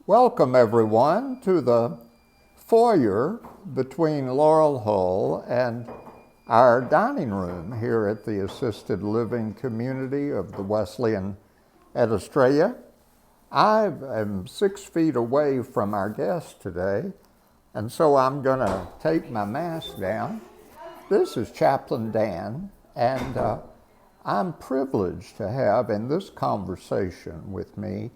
Welcome everyone to the foyer between Laurel Hull and our dining room here at the assisted living community of the Wesleyan at Australia. I am 6 feet away from our guest today, and so I'm going to take my mask down. This is Chaplain Dan, and I'm privileged to have in this conversation with me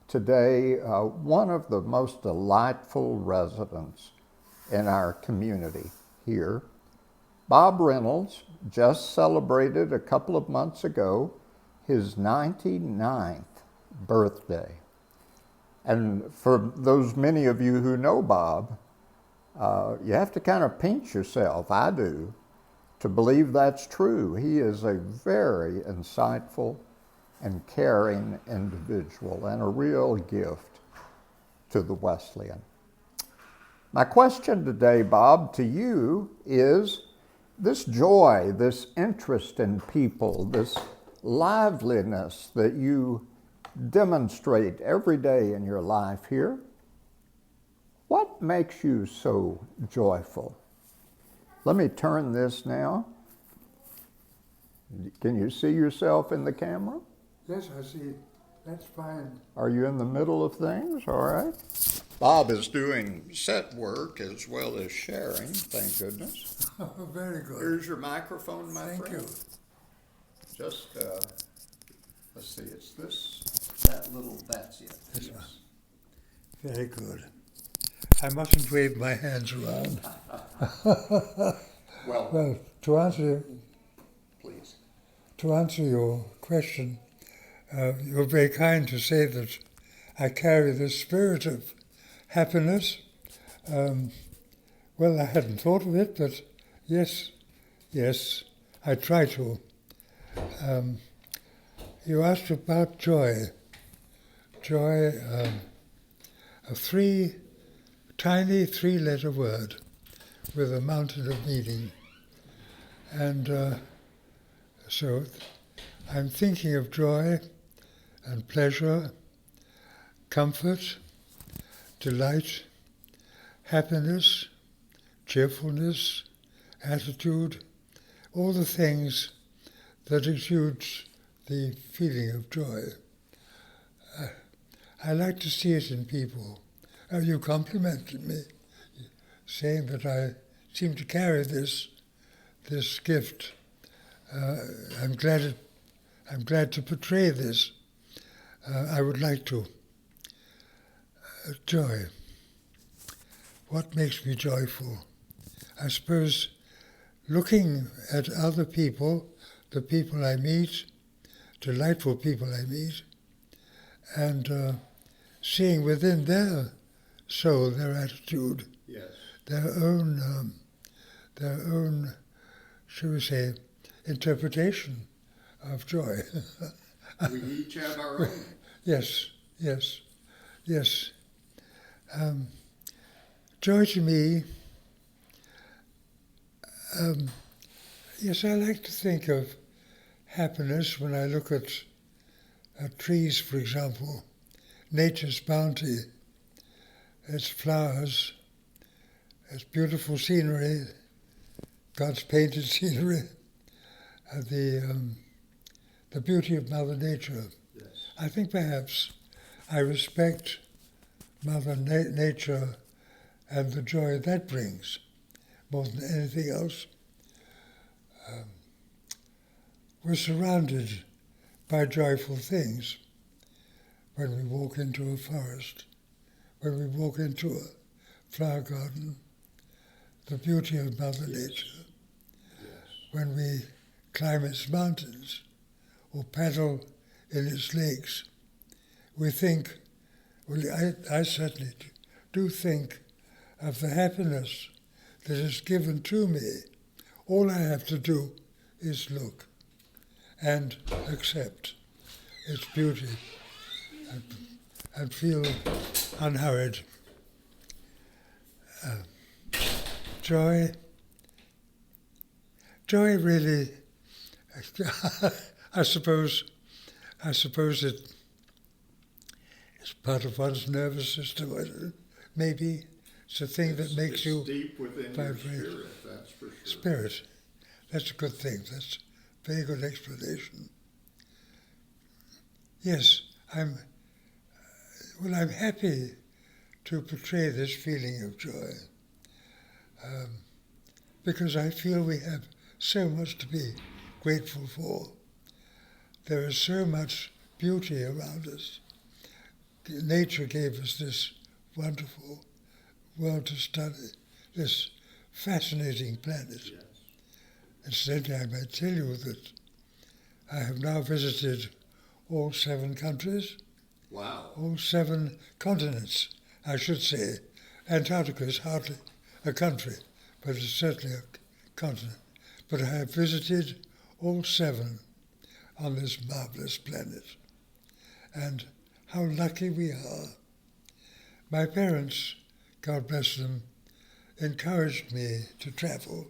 today one of the most delightful residents in our community here. Bob Reynolds just celebrated a couple of months ago his 99th birthday. And for those many of you who know Bob, you have to kind of pinch yourself, I do, to believe that's true. He is a very insightful and caring individual and a real gift to the Wesleyan. My question today, Bob, to you is this joy, this interest in people, this liveliness that you demonstrate every day in your life here, what makes you so joyful? Let me turn this now. Can you see yourself in the camera? Yes, I see. That's fine. Are you in the middle of things? All right. Bob is doing set work as well as sharing, thank goodness. Oh, very good. Here's your microphone, my Thank friend. you. Just, let's see, it's this, that's it. Yes. Very good. I mustn't wave my hands around. Well, to answer please. your question, you're very kind to say that I carry the spirit of happiness. Well, I hadn't thought of it, but yes, I try to. You asked about joy. Joy, a tiny three-letter word with a mountain of meaning. And so I'm thinking of joy and pleasure, comfort, delight, happiness, cheerfulness, attitude, all the things that exude the feeling of joy. I like to see it in people. You complimented me, saying that I seem to carry this gift. I'm glad to portray this. I would like to. Joy. What makes me joyful? I suppose looking at other people, the people I meet, delightful people I meet, and seeing within their soul, their attitude, Yes. their own, shall we say, interpretation of joy. We each have our own. Yes. Joy to me, yes, I like to think of happiness when I look at trees, for example, nature's bounty, its flowers, its beautiful scenery, God's painted scenery, the beauty of Mother Nature. Yes. I think perhaps I respect Mother Nature and the joy that brings more than anything else. We're surrounded by joyful things when we walk into a forest, when we walk into a flower garden, the beauty of Mother Nature, when we climb its mountains or paddle in its lakes. We think, well, I certainly do think of the happiness that is given to me. All I have to do is look and accept its beauty and feel unhurried. Joy really, I suppose It's part of one's nervous system. Maybe it's a thing that makes you deep within vibrate. your spirit, that's for sure. Spirit. That's a good thing. That's a very good explanation. Yes, I'm happy to portray this feeling of joy because I feel we have so much to be grateful for. There is so much beauty around us. Nature gave us this wonderful world to study, this fascinating planet. Yes. Incidentally, I might tell you that I have now visited all 7 countries. Wow. All 7 continents, I should say. Antarctica is hardly a country, but it's certainly a continent. But I have visited all 7 on this marvelous planet. And how lucky we are. My parents, God bless them, encouraged me to travel.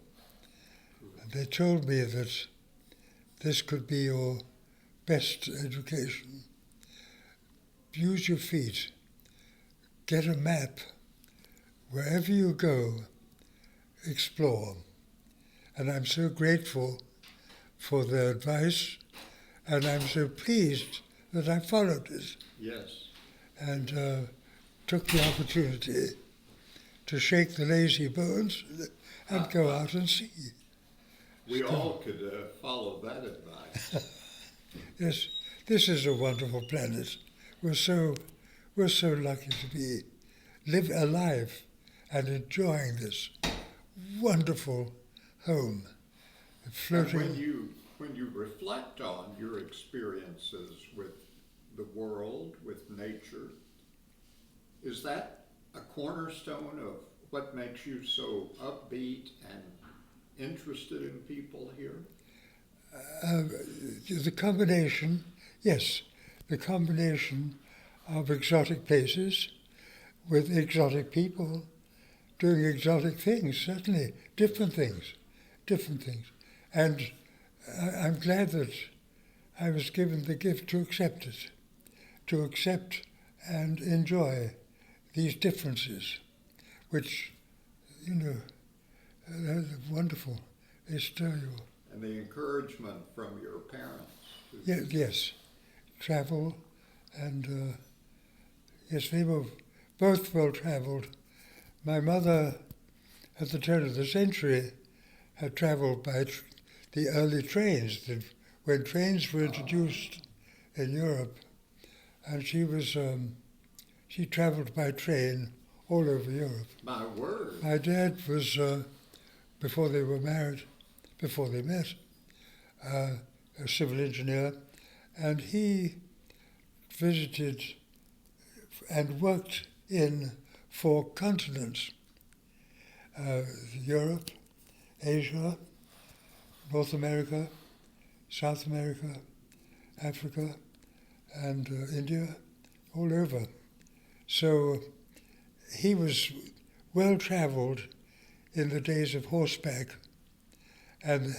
And they told me that this could be your best education. Use your feet. Get a map. Wherever you go, explore. And I'm so grateful for their advice, and I'm so pleased that I followed it. Yes. And took the opportunity to shake the lazy bones and go out and see. We all could follow that advice. Yes, this is a wonderful planet. We're so lucky to live alive and enjoying this wonderful home. Floating. And when you reflect on your experiences with the world, with nature, is that a cornerstone of what makes you so upbeat and interested in people here? The combination, yes, the combination of exotic places with exotic people doing exotic things, certainly, different things. And I'm glad that I was given the gift to accept it, to accept and enjoy these differences, which, they're wonderful. They stir you. And the encouragement from your parents. Yes. Travel, and yes, they were both well-traveled. My mother, at the turn of the century, had traveled by the early trains, when trains were introduced in Europe, and she traveled by train all over Europe. My word. My dad was, before they were married, before they met, a civil engineer, and he visited and worked in 4 continents, Europe, Asia, North America, South America, Africa, and India, all over. So he was well-traveled in the days of horseback and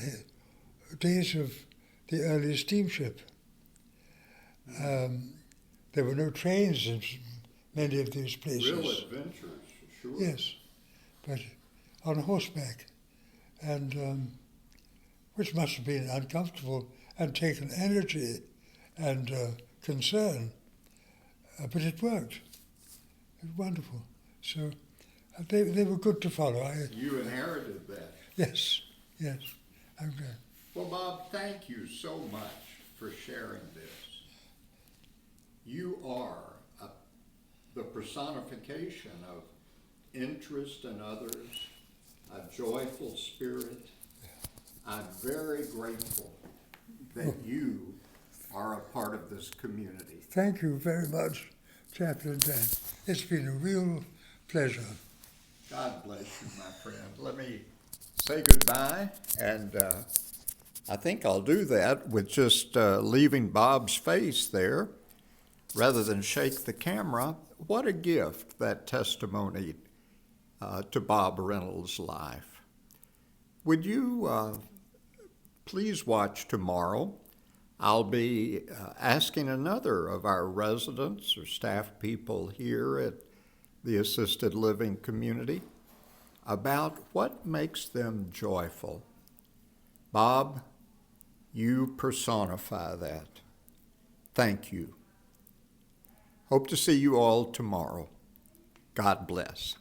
the days of the early steamship. There were no trains in many of these places. Real adventures, sure. Yes, but on horseback, and which must have been uncomfortable and taken energy and concern, but it worked. It was wonderful. So they were good to follow. You inherited that. Yes, I'm glad. Well, Bob, thank you so much for sharing this. You are the personification of interest in others, a joyful spirit. I'm very grateful that you are a part of this community. Thank you very much, Chaplain Dan. It's been a real pleasure. God bless you, my friend. Let me say goodbye, and I think I'll do that with just leaving Bob's face there rather than shake the camera. What a gift, that testimony to Bob Reynolds' life. Would you please watch tomorrow? I'll be asking another of our residents or staff people here at the assisted living community about what makes them joyful. Bob, you personify that. Thank you. Hope to see you all tomorrow. God bless.